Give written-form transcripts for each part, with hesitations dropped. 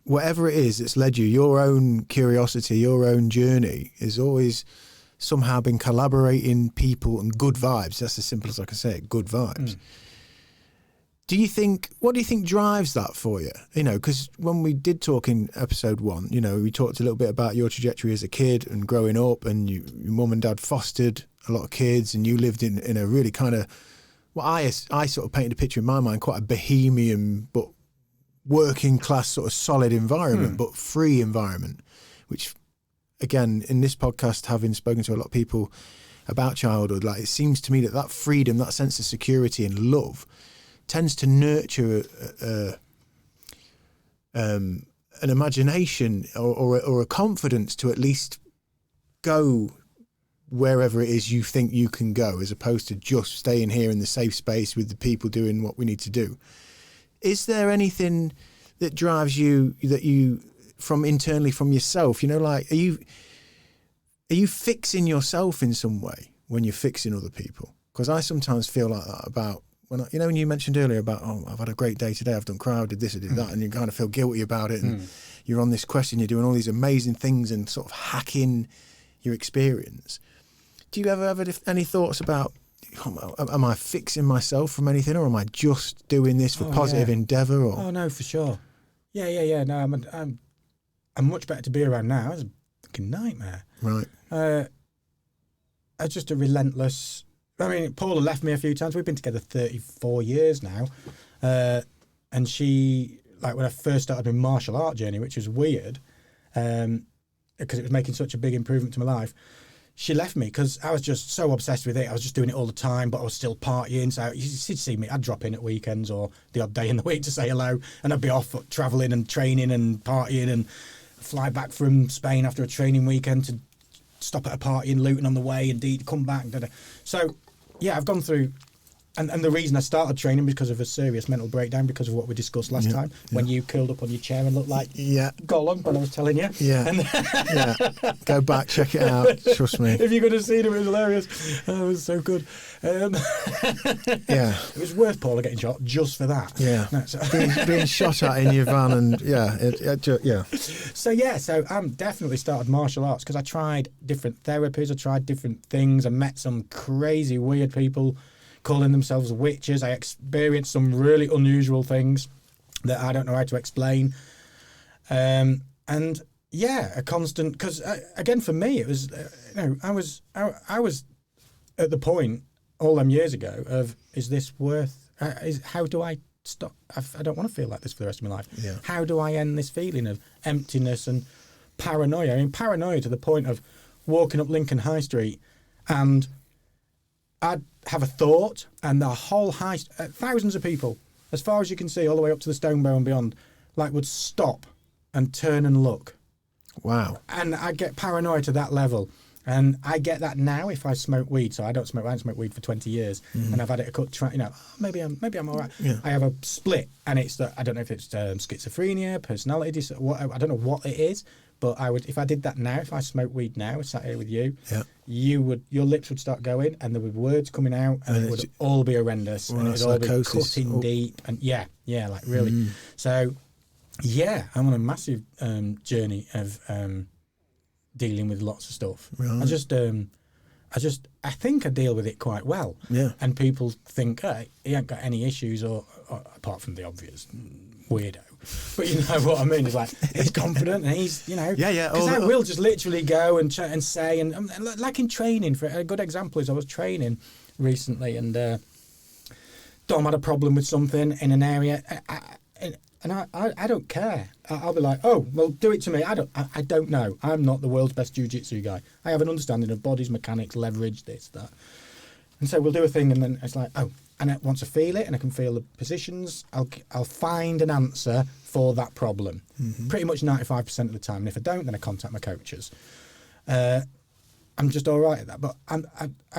Whatever it is that's led you, your own curiosity, your own journey has always somehow been collaborating people and good vibes. That's as simple as I can say it, good vibes. What do you think drives that for you? You know, because when we did talk in episode 1, you know, we talked a little bit about your trajectory as a kid and growing up, and your mum and dad fostered a lot of kids, and you lived in a really kind of, what I sort of painted a picture in my mind, quite a bohemian but working class sort of solid environment, but free environment, which again, in this podcast, having spoken to a lot of people about childhood, like, it seems to me that freedom, that sense of security and love tends to nurture an imagination or a confidence to at least go wherever it is you think you can go, as opposed to just staying here in the safe space with the people doing what we need to do. Is there anything that drives you, that you, from internally from yourself, you know, like, are you fixing yourself in some way when you're fixing other people? Because I sometimes feel like that about when when you mentioned earlier about, oh, I've had a great day today, I've done cryo, I did this, I did that, and you kind of feel guilty about it, and you're on this quest and you're doing all these amazing things and sort of hacking your experience. Do you ever have any thoughts about, am I fixing myself from anything, or am I just doing this for positive endeavour? Or? Oh no, for sure. Yeah. No, I'm much better to be around now. It's a fucking nightmare. Right. I'm just a relentless. I mean, Paula left me a few times. We've been together 34 years now, and she, like, when I first started my martial art journey, which was weird, because it was making such a big improvement to my life. She left me because I was just so obsessed with it. I was just doing it all the time, but I was still partying. So you'd see me. I'd drop in at weekends or the odd day in the week to say hello, and I'd be off travelling and training and partying, and fly back from Spain after a training weekend to stop at a party in Luton on the way and come back. So, yeah, I've gone through... And the reason I started training because of a serious mental breakdown, because of what we discussed last time, when you curled up on your chair and looked like Gollum when I was telling you. Go back, check it out. Trust me. If you could have seen it, it was hilarious. Oh, it was so good. It was worth Paula getting shot just for that. Yeah. No, so being shot at in your van, and So I'm definitely started martial arts because I tried different therapies, I tried different things, I met some crazy weird people calling themselves witches. I experienced some really unusual things that I don't know how to explain. A constant, because again, for me, it was, I was at the point all them years ago of, is this worth, how do I stop? I don't want to feel like this for the rest of my life. Yeah. How do I end this feeling of emptiness and paranoia? I mean, paranoia to the point of walking up Lincoln High Street and I'd have a thought, and the whole thousands of people, as far as you can see, all the way up to the Stonebow and beyond, like, would stop and turn and look. Wow. And I get paranoid to that level. And I get that now if I smoke weed. So I haven't smoked weed for 20 years, and I've had it a cut. Maybe I'm all right. Yeah. I have a split, and it's I don't know if it's schizophrenia, personality disorder. I don't know what it is, but I would, if I did that now, if I smoked weed now, sat here with you, your lips would start going, and there would be words coming out, and it would all be horrendous, and it would all be cutting deep, and like really. So I'm on a massive journey of dealing with lots of stuff. Right. I think I deal with it quite well. Yeah. And people think, he ain't got any issues, or apart from the obvious weirdo. But you know what I mean? It's like, he's confident, and he's, because I will just literally go and say, and like in training, for a good example is I was training recently, and Dom had a problem with something in an area, and I don't care. I'll be like, oh, well, do it to me. I don't know. I'm not the world's best jiu-jitsu guy. I have an understanding of bodies, mechanics, leverage, this, that. And so we'll do a thing, and then it's like, oh, and once I feel it and I can feel the positions, I'll find an answer for that problem. Pretty much 95% of the time. And if I don't, then I contact my coaches. I'm just all right at that. But I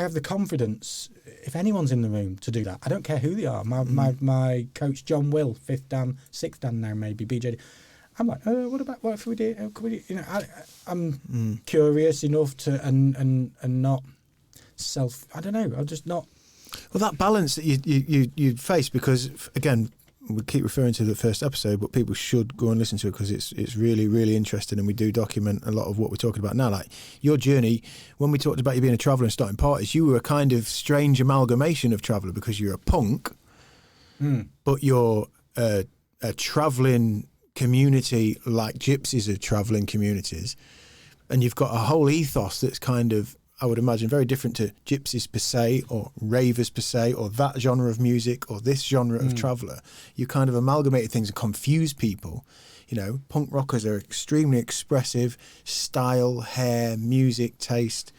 have the confidence, if anyone's in the room, to do that. I don't care who they are. My coach, John Will, 5th Dan, 6th Dan now, maybe, BJD. I'm like, what if we do? Could we do? I'm curious enough to and not self. I don't know. I'm just not. Well, that balance that you face, because again, we keep referring to the first episode, but people should go and listen to it because it's really, really interesting, and we do document a lot of what we're talking about now. Like your journey, when we talked about you being a traveller and starting parties, you were a kind of strange amalgamation of traveller because you're a punk, but you're a travelling community like gypsies are travelling communities, and you've got a whole ethos that's kind of, I would imagine, very different to gypsies per se, or ravers per se, or that genre of music, or this genre of traveller. You kind of amalgamated things and confused people. You know, punk rockers are extremely expressive, style, hair, music, taste.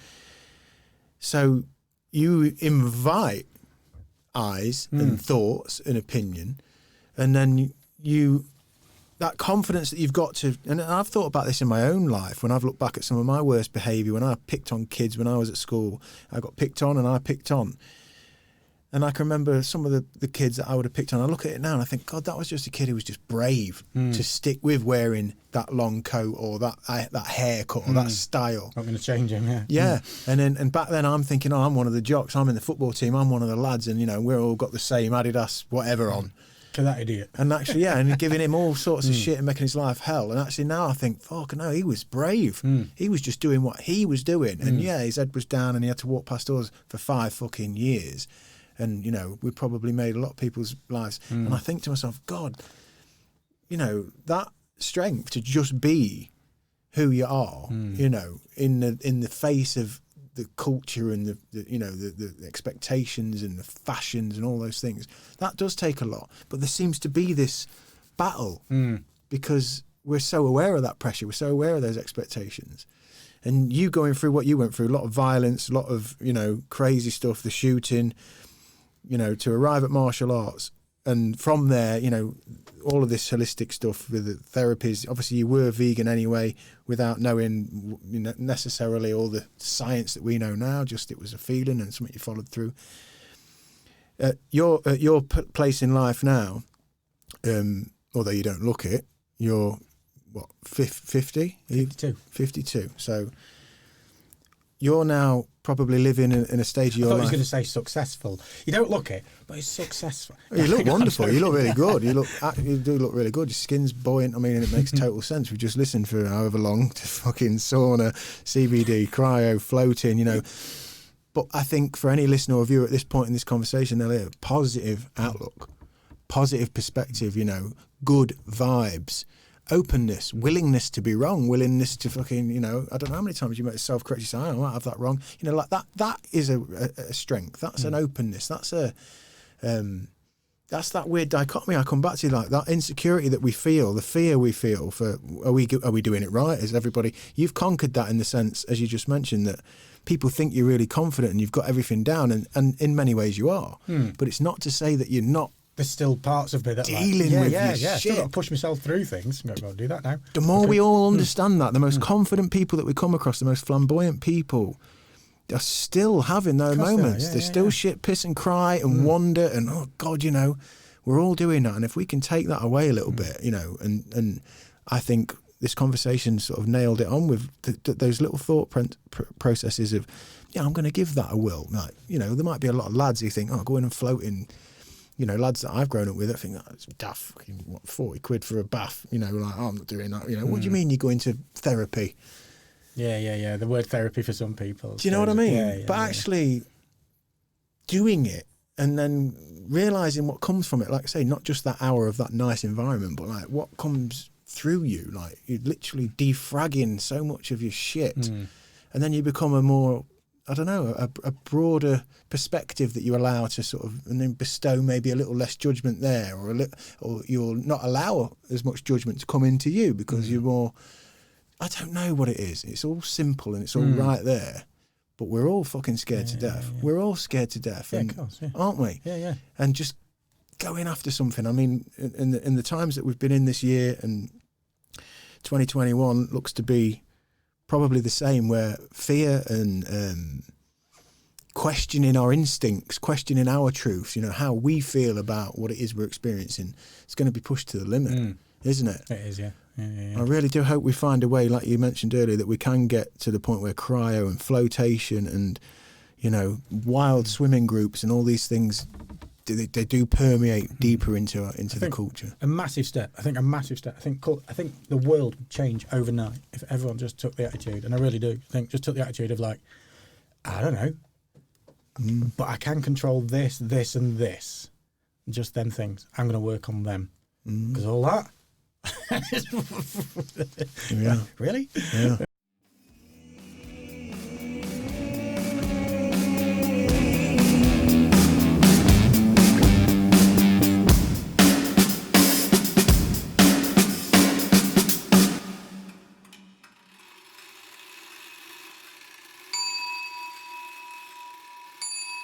So you invite eyes and thoughts and opinion, and then you that confidence that you've got to, and I've thought about this in my own life when I've looked back at some of my worst behaviour, when I picked on kids when I was at school. I got picked on and I picked on. And I can remember some of the kids that I would have picked on. I look at it now and I think, God, that was just a kid who was just brave to stick with wearing that long coat or that haircut or that style. Not going to change him, yeah. Yeah. And back then I'm thinking, oh, I'm one of the jocks. I'm in the football team. I'm one of the lads. And, you know, we're all got the same Adidas whatever on. To that idiot. And actually, yeah, and giving him all sorts of shit and making his life hell. And actually now I think, fuck no, he was brave. He was just doing what he was doing. And yeah, his head was down and he had to walk past us for 5 fucking years. And, you know, we probably made a lot of people's lives. And I think to myself, God, you know, that strength to just be who you are, you know, in the face of the culture and the expectations and the fashions and all those things, that does take a lot. But there seems to be this battle because we're so aware of that pressure, we're so aware of those expectations. And you going through what you went through, a lot of violence, a lot of, you know, crazy stuff, the shooting, you know, to arrive at martial arts. And from there, you know, all of this holistic stuff with the therapies. Obviously, you were vegan anyway, without knowing, you know, necessarily all the science that we know now. Just it was a feeling and something you followed through. At your place in life now, although you don't look it, you're what 50? 52. 52. So you're now probably living in a stage of your life. I thought he was going to say successful. You don't look it, but it's successful. You look wonderful. You look really good. You do look really good. Your skin's buoyant. I mean, it makes total sense. We've just listened for however long to fucking sauna, CBD, cryo, floating, you know. But I think for any listener or viewer at this point in this conversation, they'll hear positive outlook, positive perspective, you know, good vibes, openness, willingness to be wrong, willingness to fucking, you know, I don't know how many times you might self-correct, you say, I might have that wrong. You know, like that is a strength. That's an openness. That's that weird dichotomy I come back to, like that insecurity that we feel, the fear we feel for, are we doing it right? Is everybody, you've conquered that in the sense, as you just mentioned, that people think you're really confident and you've got everything down, and in many ways you are. But it's not to say that you're not. There's still parts of me that dealing with your shit. Still got to push myself through things. I've got to do that now. The more we all understand that, the most confident people that we come across, the most flamboyant people, are still having those moments. There's still shit, piss and cry and wonder and, oh God, you know, we're all doing that. And if we can take that away a little bit, you know, and I think this conversation sort of nailed it on with those little thought processes of, yeah, I'm going to give that a will. Like, you know, there might be a lot of lads who think, oh, go in and float in. You know, lads that I've grown up with, I think that's daft, fucking, what, 40 quid for a bath, you know, like, oh, I'm not doing that. You know, what do you mean you go into therapy? Yeah. The word therapy for some people. Do you know what I mean? But actually doing it and then realising what comes from it, like I say, not just that hour of that nice environment, but like what comes through you. Like you're literally defragging so much of your shit. And then you become a more, I don't know, a broader perspective that you allow to sort of, and then bestow maybe a little less judgment there, or you'll not allow as much judgment to come into you because you're more, I don't know what it is. It's all simple and it's all right there, but we're all fucking scared to death. Yeah. We're all scared to death, of course, aren't we? Yeah. And just going after something. I mean, in the times that we've been in this year, and 2021 looks to be probably the same, where fear and questioning our instincts, questioning our truths, you know, how we feel about what it is we're experiencing, it's going to be pushed to the limit, isn't it? It is, yeah. I really do hope we find a way, like you mentioned earlier, that we can get to the point where cryo and flotation and, you know, wild swimming groups and all these things they do permeate deeper into the culture. A massive step. I think the world would change overnight if everyone just took the attitude, and I really do think just took the attitude of like, I don't know, but I can control this, this, and this. Just them things. I'm going to work on them because all that. Yeah. Really? Yeah.